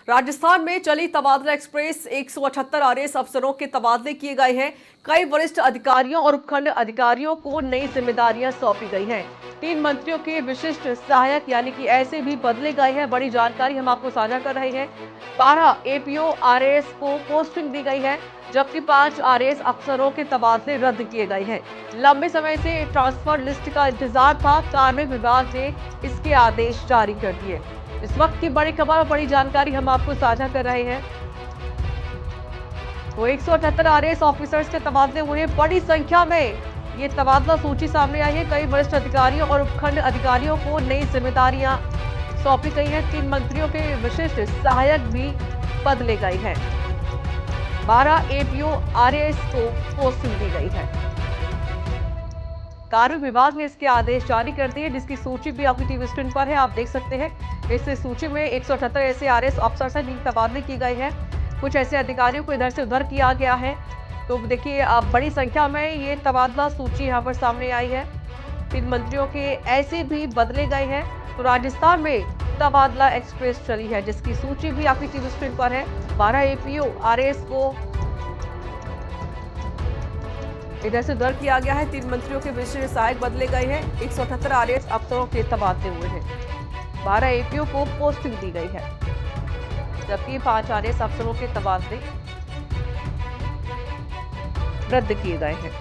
राजस्थान में चली तबादला एक्सप्रेस 178 आरएएस अफसरों के तबादले किए गए हैं। कई वरिष्ठ अधिकारियों और उपखंड अधिकारियों को नई जिम्मेदारियां सौंपी गई हैं। 3 मंत्रियों के विशिष्ट सहायक यानी कि ऐसे भी बदले गए हैं। बड़ी जानकारी हम आपको साझा कर रहे हैं। 12 एपीओ आरएएस को पोस्टिंग दी गई है, जबकि 5 आरएएस अफसरों के तबादले रद्द किए गए हैं। लंबे समय से ट्रांसफर लिस्ट का इंतजार था, कार्मिक विभाग ने इसके आदेश जारी कर दिए। इस वक्त की बड़ी खबर और बड़ी जानकारी हम आपको साझा कर रहे हैं। तो 178 आरएएस ऑफिसर्स के तबादले हुए हैं। बड़ी संख्या में ये तबादला सूची सामने आई है। कई वरिष्ठ अधिकारियों और उपखंड अधिकारियों को नई जिम्मेदारियां सौंपी गई हैं। 3 मंत्रियों के विशिष्ट सहायक भी बदले गए हैं। 12 एपीओ आरएएस को पोस्टिंग दी गई है। कार्मिक विभाग ने इसके आदेश जारी कर दिए, जिसकी सूची भी आपकी टीवी स्क्रीन पर है, आप देख सकते हैं। इस सूची में 178 ऐसे आरएएस अफसर हैं जिनके तबादले किए गए हैं। कुछ ऐसे अधिकारियों को इधर से उधर किया गया है। तो देखिए, अब बड़ी संख्या में ये तबादला सूची यहाँ पर सामने आई है। 3 मंत्रियों के ऐसे भी बदले गए हैं। तो राजस्थान में तबादला एक्सप्रेस चली है, जिसकी सूची भी आपकी टीवी स्क्रीन पर है। 12 एपीओ आरएएस को इधर से उधर किया गया है। 3 मंत्रियों के विशेष सहायक बदले गए हैं। 178 आरएएस अफसरों के तबादले हुए हैं। 12 एपीओ को पोस्टिंग दी गई है, जबकि 5 आरएएस अफसरों के तबादले रद्द किए गए हैं।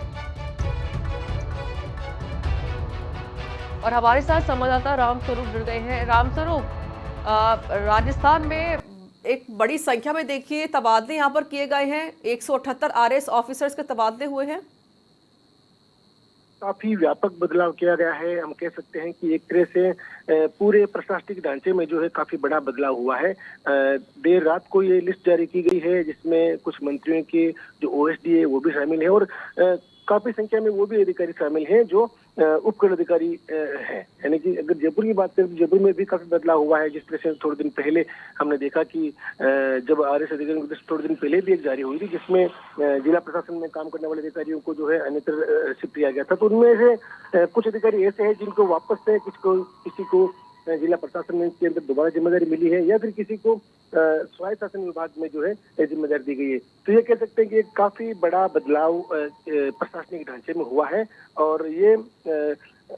और हमारे साथ संवाददाता रामस्वरूप जुड़ गए हैं। रामस्वरूप, राजस्थान में एक बड़ी संख्या में देखिए तबादले यहाँ पर किए गए हैं। 178 आरएएस ऑफिसर्स के तबादले हुए हैं। काफी व्यापक बदलाव किया गया है। हम कह सकते हैं कि एक तरह से पूरे प्रशासनिक ढांचे में जो है काफी बड़ा बदलाव हुआ है। देर रात को ये लिस्ट जारी की गई है, जिसमें कुछ मंत्रियों के जो ओएसडी है वो भी शामिल है, और काफी संख्या में वो भी अधिकारी शामिल हैं जो उपखंड अधिकारी हैं। यानी कि अगर जयपुर की बात करें तो जयपुर में भी काफी बदलाव हुआ है। जिस तरह से थोड़े दिन पहले हमने देखा कि जब आरएएस अधिकारियों की थोड़े दिन पहले भी एक जारी हुई थी, जिसमें जिला प्रशासन में काम करने वाले अधिकारियों को जो है अन्यत्र शिफ्ट किया गया था। तो उनमें से कुछ अधिकारी ऐसे हैं जिनको वापस से किसी को जिला प्रशासन में के अंदर दोबारा जिम्मेदारी मिली है, या फिर किसी को स्वायत्त शासन विभाग में जो है जिम्मेदारी दी गई है। तो ये कह सकते हैं कि एक काफी बड़ा बदलाव प्रशासनिक ढांचे में हुआ है। और ये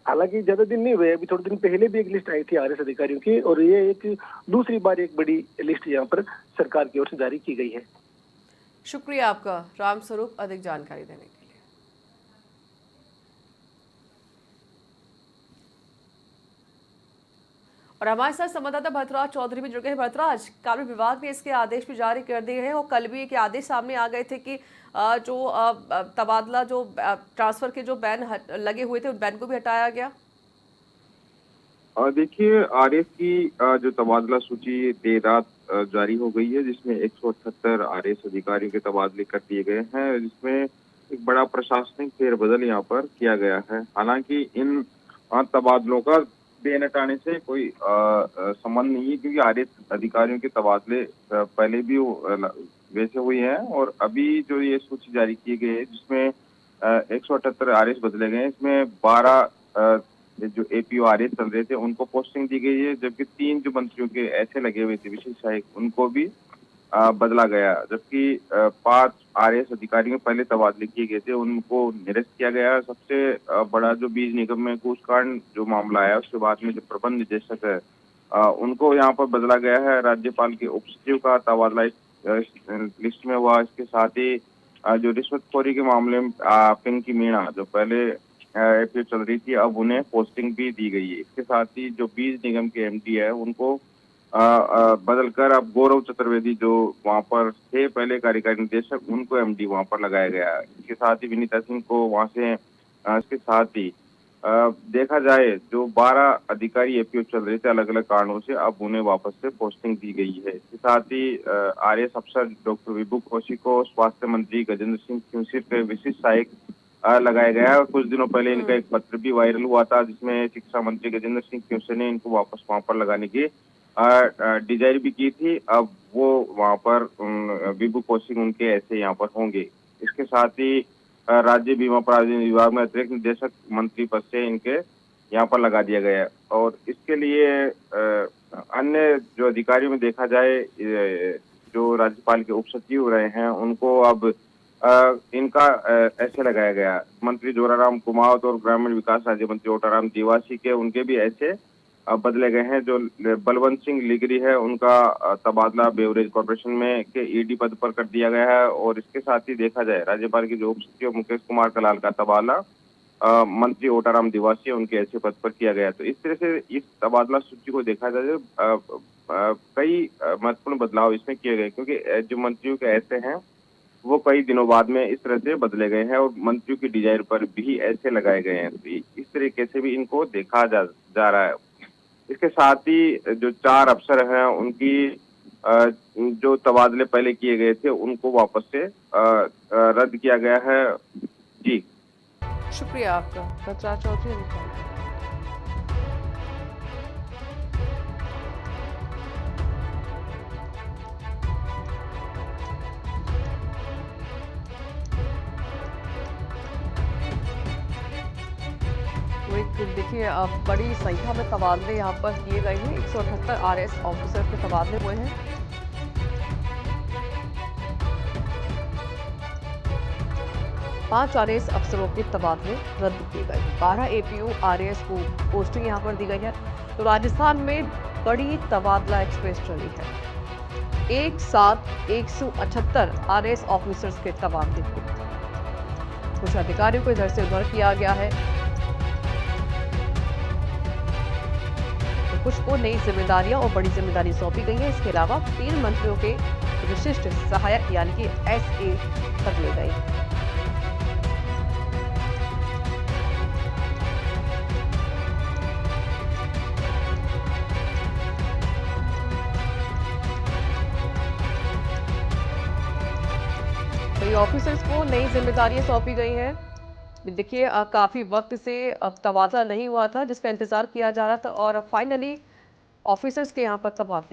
हालांकि ज्यादा दिन नहीं हुए, अभी थोड़े दिन पहले भी एक लिस्ट आई थी आरएएस अधिकारियों की, और ये एक दूसरी बार एक बड़ी लिस्ट यहाँ पर सरकार की ओर से जारी की गई है। शुक्रिया आपका रामस्वरूप, अधिक जानकारी देने के लिए। और हमारे साथ संवाददाता भरतराज चौधरी भी जुड़ गए हैं। भरतराज, कार्मिक विभाग ने इसके आदेश भी जारी कर दिए हैं, और कल भी एक आदेश सामने आ गए थे कि जो तबादला जो ट्रांसफर के जो बैन लगे हुए थे, उन बैन को भी हटाया गया। देखिए, आरएएस की जो तबादला सूची देर रात जारी हो गई है, जिसमें 178 आरएएस अधिकारियों के तबादले कर दिए गए हैं, जिसमें एक बड़ा प्रशासनिक फेरबदल यहाँ पर किया गया है। हालांकि इन तबादलों का बैन हटाने से कोई संबंध नहीं है, क्योंकि आरएएस अधिकारियों के तबादले पहले भी वैसे हुए हैं, और अभी जो ये सूची जारी की गई है जिसमें 178 आरएएस बदले गए हैं, इसमें 12 जो एपीओ आरएएस चल रहे थे उनको पोस्टिंग दी गई है, जबकि 3 जो मंत्रियों के ऐसे लगे हुए थे विशेष सहायक, उनको भी बदला गया। जबकि 5 आरएएस अधिकारियों के पहले तबादले किए गए थे, उनको निरस्त किया गया। सबसे बड़ा जो बीज निगम में घूसकांड जो मामला है, उसके बाद में जो प्रबंध निदेशक है उनको यहाँ पर बदला गया है। राज्यपाल के उप सचिव का तबादला लिस्ट में हुआ। इसके साथ ही जो रिश्वतखोरी के मामले में पिंकी मीणा जो पहले एपीओ चल रही थी, अब उन्हें पोस्टिंग भी दी गई है। इसके साथ ही जो बीज निगम के एमडी है उनको बदलकर अब गौरव चतुर्वेदी जो वहां पर थे पहले कार्यकारी निदेशक, उनको एमडी वहां पर लगाया गया है। इसके साथ ही विनीता सिंह को वहां से इसके साथ ही देखा जाए जो 12 अधिकारी एपीओ चल रहे थे अलग अलग कारणों से, अब उन्हें वापस से पोस्टिंग दी गई है। इसके साथ ही आरएएस अफसर डॉक्टर विभू कौशिक को स्वास्थ्य मंत्री गजेंद्र सिंह सिंह के विशिष्ट सहायक लगाया गया है। कुछ दिनों पहले इनका एक पत्र भी वायरल हुआ था, जिसमें शिक्षा मंत्री गजेंद्र सिंह क्यूसे ने इनको वापस वहां पर लगाने की डिजायर भी की थी। अब वो वहां पर विभू कौशिक उनके ऐसे यहाँ पर होंगे। इसके साथ ही राज्य बीमा प्राधिकरण विभाग में अतिरिक्त निदेशक मंत्री पद से इनके यहाँ पर लगा दिया गया है। और इसके लिए अन्य जो अधिकारियों में देखा जाए, जो राज्यपाल के उप सचिव रहे हैं उनको अब इनका ऐसे लगाया गया। मंत्री जोराराम कुमावत और ग्रामीण विकास राज्य मंत्री ओटाराम दिवासी के उनके भी ऐसे बदले गए हैं। जो बलवंत सिंह लिगरी है उनका तबादला बेवरेज कॉर्पोरेशन में के ईडी पद पर कर दिया गया है। और इसके साथ ही देखा जाए राज्यपाल के जो उप सचिव मुकेश कुमार कलाल का तबादला मंत्री ओटाराम दिवासी उनके ऐसे पद पर किया गया। तो इस तरह से इस तबादला सूची को देखा जाए कई महत्वपूर्ण बदलाव इसमें किए गए, क्योंकि जो मंत्रियों के ऐसे हैं वो कई दिनों बाद में इस तरह से बदले गए हैं और मंत्रियों की डिजाइन पर भी ऐसे लगाए गए हैं। तो इस तरीके से भी इनको देखा जा रहा है। इसके साथ ही जो 4 अफसर हैं उनकी जो तबादले पहले किए गए थे उनको वापस से रद्द किया गया है। जी शुक्रिया आपका सतराज चौधरी रिपोर्ट। तो एक देखिए बड़ी संख्या में तबादले यहाँ पर किए गए हैं। 178 आरएस ऑफिसर के तबादले हुए हैं। पांच आरएस अफसरों के तबादले रद्द किए गए। 12 एपीओ आरएस को पोस्टिंग यहाँ पर दी गई है। तो राजस्थान में बड़ी तबादला एक्सप्रेस चली है। एक साथ 178 आरएस ऑफिसर्स के तबादले हुए। कुछ अधिकारियों को इधर से उधर किया गया है, तो कुछ को नई जिम्मेदारियां और बड़ी जिम्मेदारी सौंपी गई है। इसके अलावा 3 मंत्रियों के विशिष्ट सहायक यानी कि एसए बदले गए। तो ये ऑफिसर्स को नई जिम्मेदारियां सौंपी गई हैं। देखिए काफी वक्त से तबादला नहीं हुआ था जिसका इंतजार किया जा रहा था और फाइनली ऑफिसर्स के यहाँ पर तबादले